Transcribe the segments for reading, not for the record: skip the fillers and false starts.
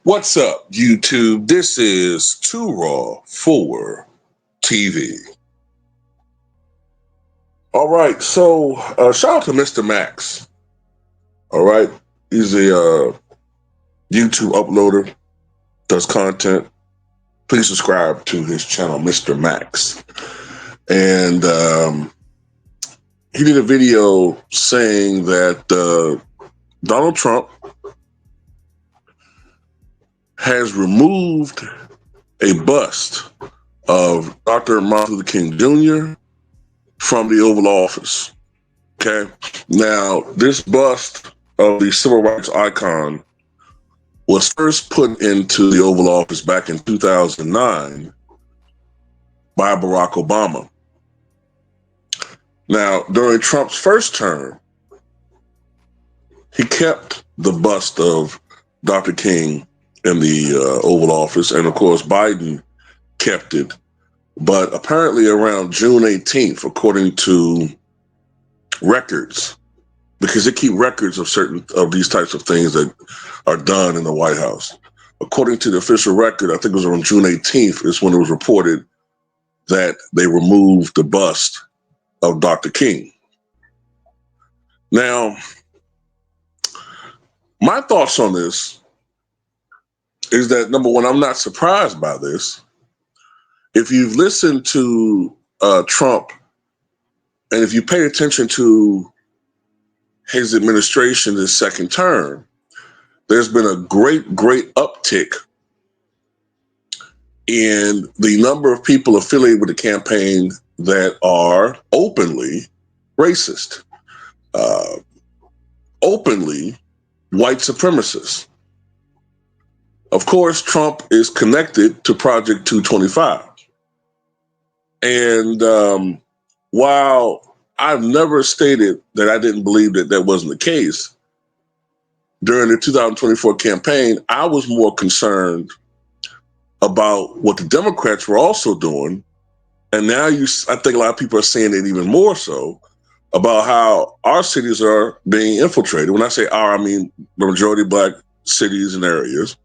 What's up, YouTube? This is Too Raw for TV. All right, so shout out to Mr. Max. All right, he's a YouTube uploader, does content. Please subscribe to his channel, Mr. Max. And he did a video saying that Donald Trump has removed a bust of Dr. Martin Luther King Jr. from the Oval Office. Okay. Now, this bust of the civil rights icon was first put into the Oval Office back in 2009 by Barack Obama. Now, during Trump's first term, he kept the bust of Dr. King in the Oval Office, and of course, Biden kept it. But apparently around June 18th, according to records, because they keep records of certain of these types of things that are done in the White House. According to the official record, I think it was on June 18th is when it was reported that they removed the bust of Dr. King. Now, my thoughts on this is that, number one, I'm not surprised by this. If you've listened to Trump, and if you pay attention to his administration this second term, there's been a great uptick in the number of people affiliated with the campaign that are openly racist, openly white supremacists. Of course, Trump is connected to Project 225. And while I've never stated that I didn't believe that that wasn't the case, during the 2024 campaign, I was more concerned about what the Democrats were also doing. And now I think a lot of people are saying it even more so about how our cities are being infiltrated. When I say our, I mean the majority of Black cities and areas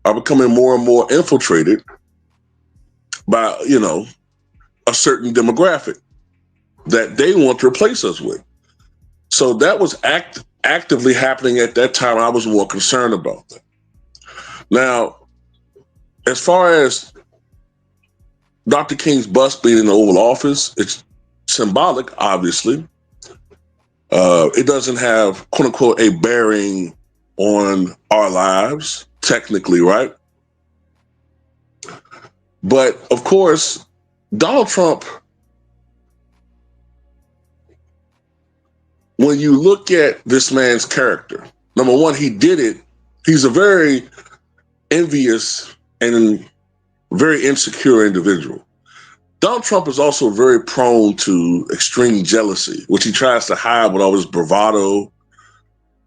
are becoming more and more infiltrated by, a certain demographic that they want to replace us with. So that was actively happening at that time. I was more concerned about that. Now, as far as Dr. King's bust being in the Oval Office, it's symbolic, obviously. It doesn't have, quote unquote, a bearing on our lives, technically, right? But of course, Donald Trump, when you look at this man's character, number one, he did it. He's a very envious and very insecure individual. Donald Trump is also very prone to extreme jealousy, which he tries to hide with all his bravado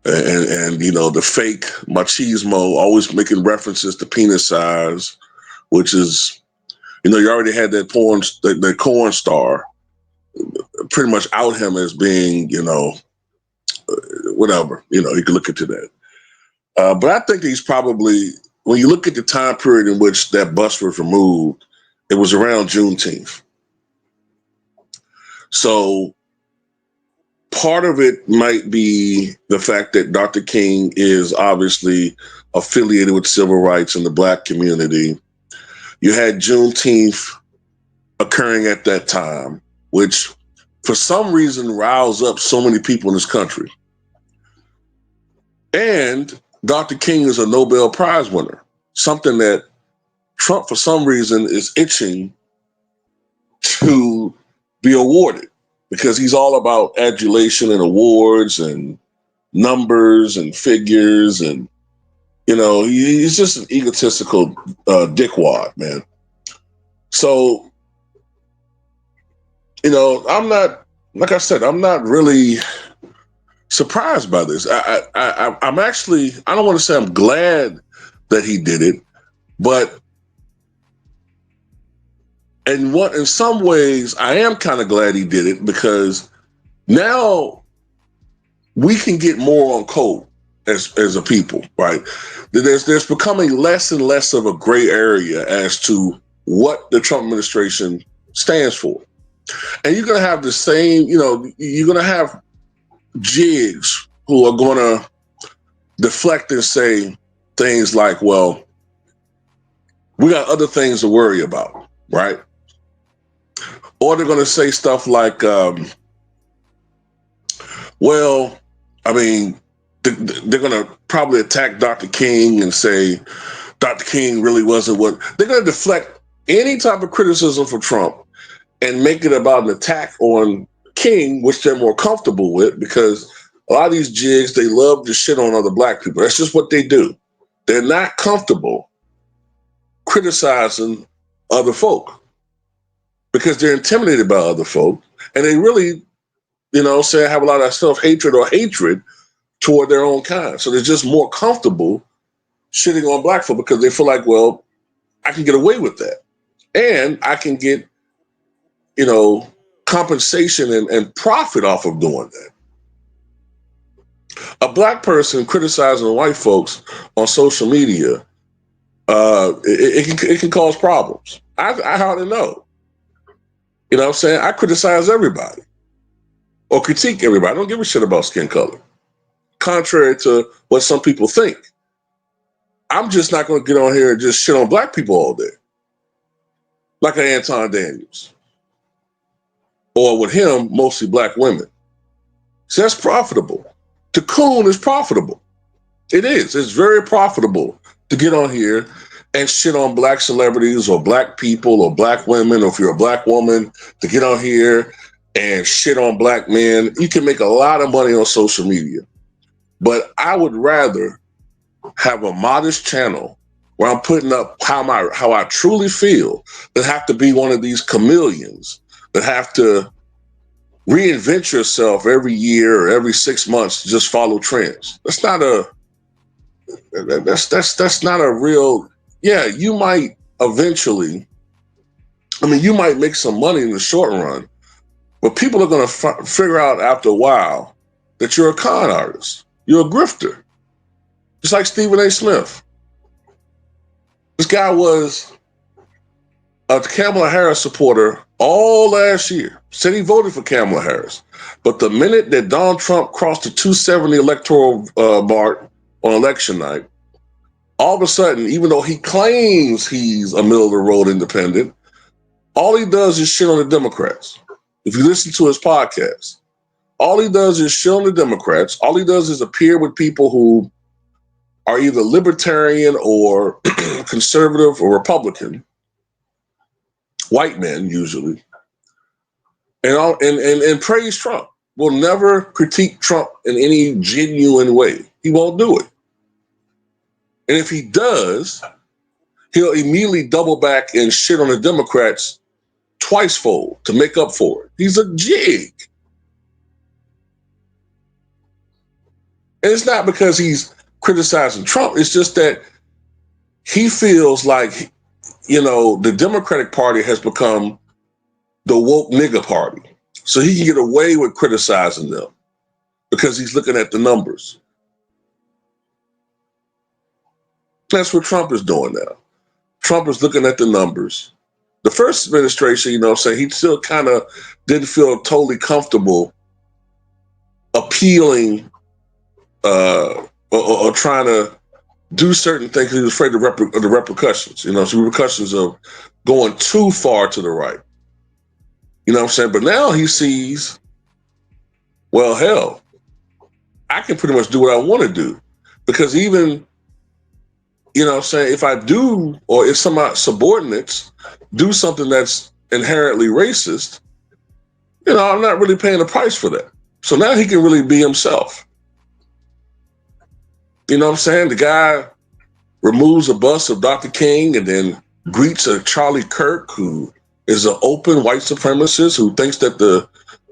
and the fake machismo, always making references to penis size, which is, you already had that porn star pretty much out him as being, whatever, you can look into that. But I think he's probably, when you look at the time period in which that bust was removed, it was around Juneteenth. So part of it might be the fact that Dr. King is obviously affiliated with civil rights in the Black community. You had Juneteenth occurring at that time, which for some reason riles up so many people in this country. And Dr. King is a Nobel Prize winner, something that Trump, for some reason, is itching to be awarded because he's all about adulation and awards and numbers and figures. And, he's just an egotistical dickwad, man. So, I'm not, like I said, I'm not really surprised by this. I'm actually, I don't want to say I'm glad that he did it, but in some ways, I am kind of glad he did it because now we can get more on code. as a people, right? There's becoming less and less of a gray area as to what the Trump administration stands for. And you're going to have the same, you're going to have jigs who are going to deflect and say things like, well, we got other things to worry about, right? Or they're going to say stuff like, well, I mean, they're going to probably attack Dr. King and say Dr. King really wasn't what. They're going to deflect any type of criticism for Trump and make it about an attack on King, which they're more comfortable with, because a lot of these jigs, they love to shit on other black people. That's just what they do. They're not comfortable criticizing other folk because they're intimidated by other folk, and they really, say have a lot of self-hatred or hatred toward their own kind. So they're just more comfortable shitting on black folk because they feel like, well, I can get away with that. And I can get, compensation and profit off of doing that. A black person criticizing white folks on social media, it can cause problems. I hardly know. You know what I'm saying? I criticize everybody or critique everybody. I don't give a shit about skin color. Contrary to what some people think. I'm just not going to get on here and just shit on black people all day. Like an Anton Daniels. Or with him, mostly black women. So that's profitable. To coon is profitable. It is. It's very profitable to get on here and shit on black celebrities or black people or black women, or if you're a black woman, to get on here and shit on black men. You can make a lot of money on social media. But I would rather have a modest channel where I'm putting up how I truly feel than have to be one of these chameleons that have to reinvent yourself every year or every 6 months to just follow trends. That's not a real. Yeah, you might eventually. You might make some money in the short run, but people are going to figure out after a while that you're a con artist. You're a grifter. Just like Stephen A. Smith. This guy was a Kamala Harris supporter all last year. Said he voted for Kamala Harris. But the minute that Donald Trump crossed the 270 electoral mark on election night, all of a sudden, even though he claims he's a middle-of-the-road independent, all he does is shit on the Democrats. If you listen to his podcast, all he does is shit on the Democrats. All he does is appear with people who are either libertarian or conservative or Republican, white men usually, and praise Trump. Will never critique Trump in any genuine way. He won't do it. And if he does, he'll immediately double back and shit on the Democrats twice fold to make up for it. He's a jig. And it's not because he's criticizing Trump. It's just that he feels like, the Democratic Party has become the woke nigga party. So he can get away with criticizing them because he's looking at the numbers. That's what Trump is doing now. Trump is looking at the numbers. The first administration, he still kind of didn't feel totally comfortable appealing or trying to do certain things. He was afraid of the repercussions, the repercussions of going too far to the right. You know what I'm saying? But now he sees, well, hell, I can pretty much do what I want to do. Because even, if I do, or if some of my subordinates do something that's inherently racist, I'm not really paying the price for that. So now he can really be himself. You know what I'm saying? The guy removes a bust of Dr. King and then greets a Charlie Kirk, who is an open white supremacist who thinks that the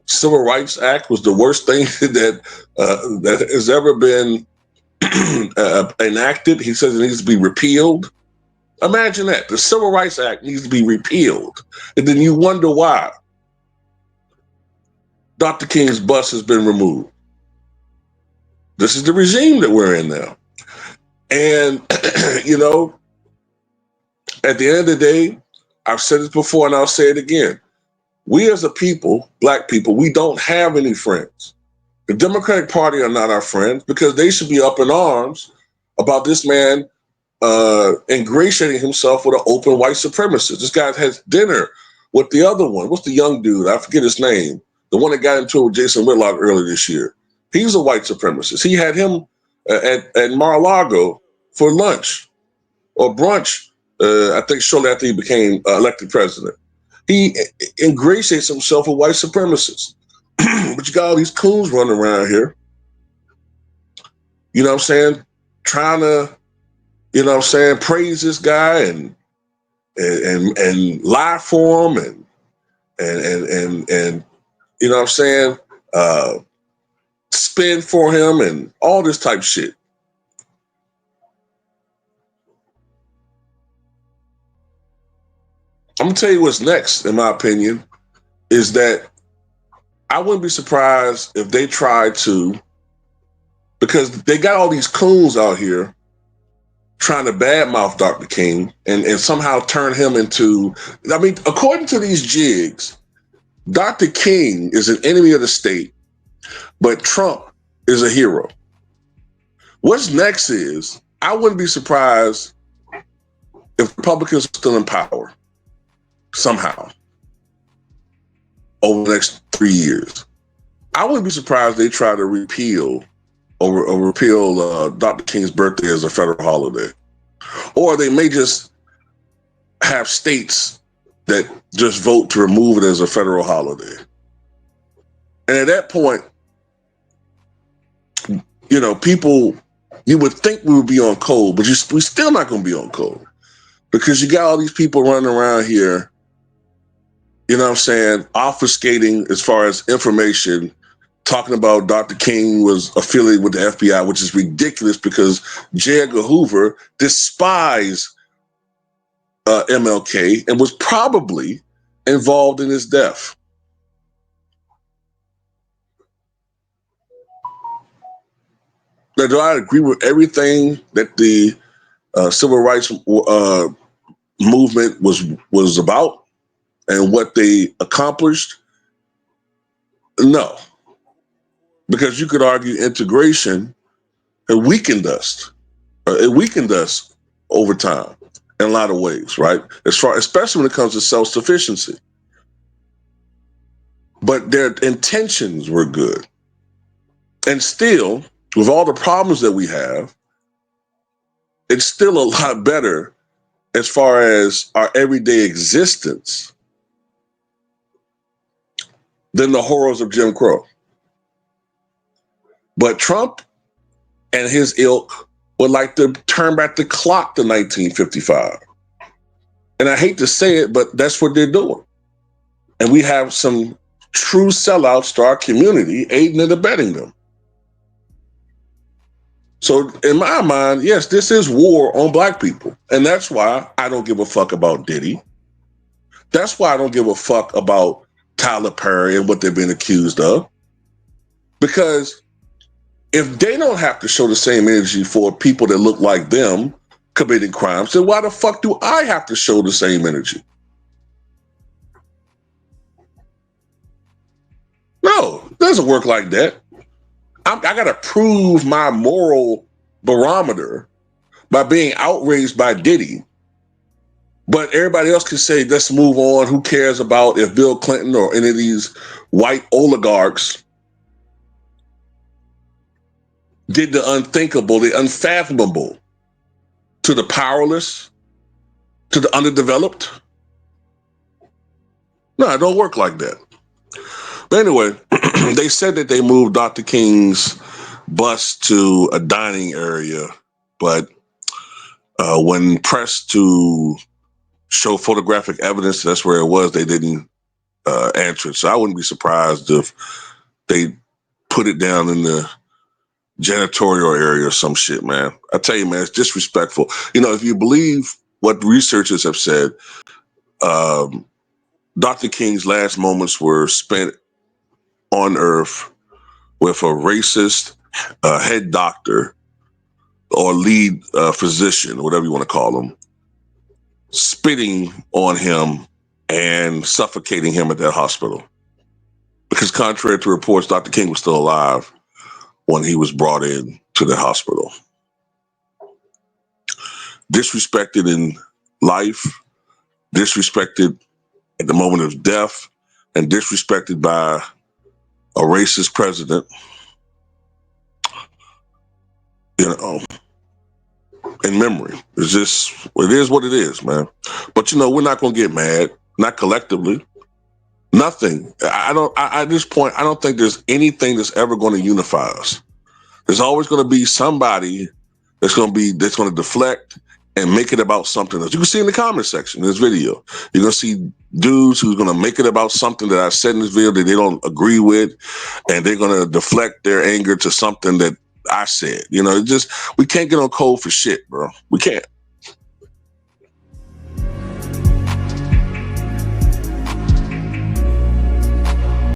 Civil Rights Act was the worst thing that has ever been enacted. He says it needs to be repealed. Imagine that. The Civil Rights Act needs to be repealed. And then you wonder why Dr. King's bust has been removed. This is the regime that we're in now. And, you know, at the end of the day, I've said this before and I'll say it again. We as a people, black people, we don't have any friends. The Democratic Party are not our friends because they should be up in arms about this man ingratiating himself with an open white supremacist. This guy has dinner with the other one. What's the young dude? I forget his name. The one that got into it with Jason Whitlock earlier this year. He's a white supremacist. He had him at Mar-a-Lago for lunch or brunch, I think shortly after he became elected president. He ingratiates himself with white supremacists. But you got all these coons running around here, you know what I'm saying, trying to, you know what I'm saying, praise this guy and lie for him and you know what I'm saying, spin for him and all this type of shit. I'm gonna tell you what's next, in my opinion, is that I wouldn't be surprised if they tried to, because they got all these coons out here trying to badmouth Dr. King and somehow turn him into, I mean, according to these jigs, Dr. King is an enemy of the state, but Trump is a hero. What's next is, I wouldn't be surprised if Republicans are still in power somehow over the next 3 years. I wouldn't be surprised they try to repeal Dr. King's birthday as a federal holiday. Or they may just have states that just vote to remove it as a federal holiday. And at that point, you know, people, you would think we would be on code, but we're still not going to be on code because you got all these people running around here, you know what I'm saying, obfuscating as far as information, talking about Dr. King was affiliated with the FBI, which is ridiculous because J. Edgar Hoover despised MLK and was probably involved in his death. Now, do I agree with everything that the civil rights movement was about and what they accomplished? No, because you could argue integration weakened us. It weakened us over time in a lot of ways, right? Especially when it comes to self-sufficiency. But their intentions were good. And still, with all the problems that we have, it's still a lot better as far as our everyday existence than the horrors of Jim Crow. But Trump and his ilk would like to turn back the clock to 1955. And I hate to say it, but that's what they're doing. And we have some true sellouts to our community aiding and abetting them. So in my mind, yes, this is war on black people. And that's why I don't give a fuck about Diddy. That's why I don't give a fuck about Tyler Perry and what they've been accused of. Because if they don't have to show the same energy for people that look like them committing crimes, then why the fuck do I have to show the same energy? No, it doesn't work like that. I got to prove my moral barometer by being outraged by Diddy. But everybody else can say, let's move on. Who cares about if Bill Clinton or any of these white oligarchs did the unthinkable, the unfathomable to the powerless, to the underdeveloped? No, it don't work like that. But anyway, they said that they moved Dr. King's bust to a dining area, but when pressed to show photographic evidence that's where it was, they didn't answer it. So I wouldn't be surprised if they put it down in the janitorial area or some shit, man. I tell you, man, it's disrespectful. You know, if you believe what researchers have said, Dr. King's last moments were spent on Earth with a racist head doctor or lead physician, whatever you want to call them, spitting on him and suffocating him at that hospital. Because contrary to reports, Dr. King was still alive when he was brought in to the hospital. Disrespected in life, disrespected at the moment of death, and disrespected by a racist president. You know, in memory. It's just, it is what it is, man. But, you know, we're not going to get mad, not collectively. Nothing. At this point, I don't think there's anything that's ever going to unify us. There's always going to be somebody that's going to deflect and make it about something else. You can see in the comment section in this video. You're going to see dudes who's going to make it about something that I said in this video that they don't agree with, and they're going to deflect their anger to something that I said. You know, we can't get on code for shit, bro. We can't.